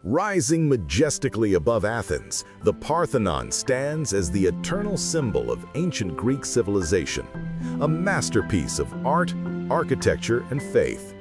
Rising majestically above Athens, the Parthenon stands as the eternal symbol of ancient Greek civilization, a masterpiece of art, architecture, and faith.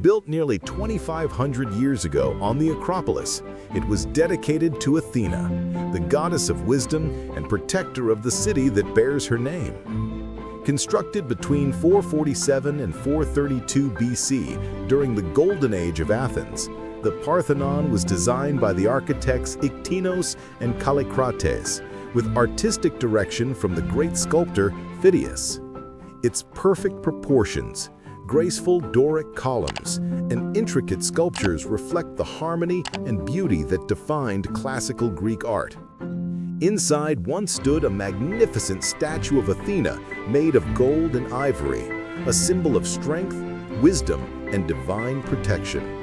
Built nearly 2,500 years ago on the Acropolis, it was dedicated to Athena, the goddess of wisdom and protector of the city that bears her name. Constructed between 447 and 432 BC during the Golden Age of Athens, the Parthenon was designed by the architects Iktinos and Kallikrates, with artistic direction from the great sculptor Phidias. Its perfect proportions, graceful Doric columns, and intricate sculptures reflect the harmony and beauty that defined classical Greek art. Inside once stood a magnificent statue of Athena made of gold and ivory, a symbol of strength, wisdom, and divine protection.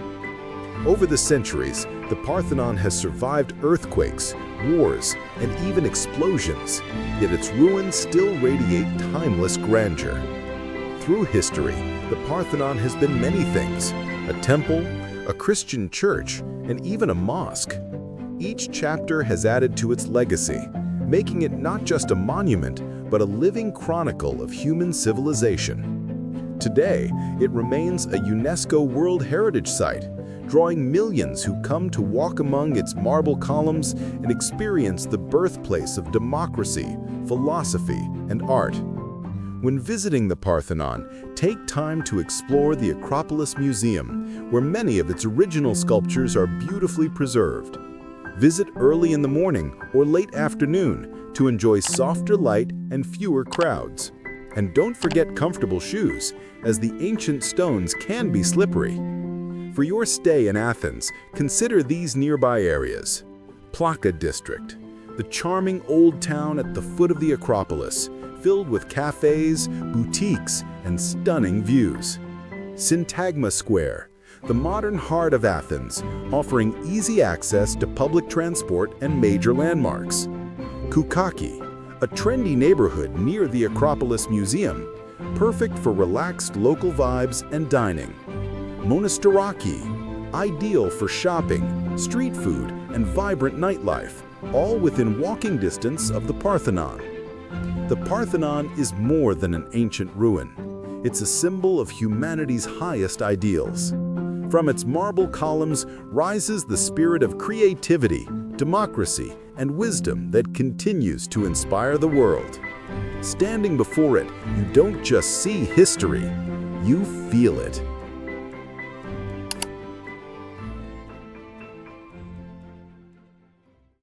Over the centuries, the Parthenon has survived earthquakes, wars, and even explosions, yet its ruins still radiate timeless grandeur. Through history, the Parthenon has been many things: a temple, a Christian church, and even a mosque. Each chapter has added to its legacy, making it not just a monument, but a living chronicle of human civilization. Today, it remains a UNESCO World Heritage Site, drawing millions who come to walk among its marble columns and experience the birthplace of democracy, philosophy, and art. When visiting the Parthenon, take time to explore the Acropolis Museum, where many of its original sculptures are beautifully preserved. Visit early in the morning or late afternoon to enjoy softer light and fewer crowds. And don't forget comfortable shoes, as the ancient stones can be slippery. For your stay in Athens, consider these nearby areas. Plaka District, the charming old town at the foot of the Acropolis, filled with cafes, boutiques, and stunning views. Syntagma Square, the modern heart of Athens, offering easy access to public transport and major landmarks. Koukaki, a trendy neighborhood near the Acropolis Museum, perfect for relaxed local vibes and dining. Monastiraki, ideal for shopping, street food, and vibrant nightlife, all within walking distance of the Parthenon. The Parthenon is more than an ancient ruin. It's a symbol of humanity's highest ideals. From its marble columns rises the spirit of creativity, democracy, and wisdom that continues to inspire the world. Standing before it, you don't just see history, you feel it.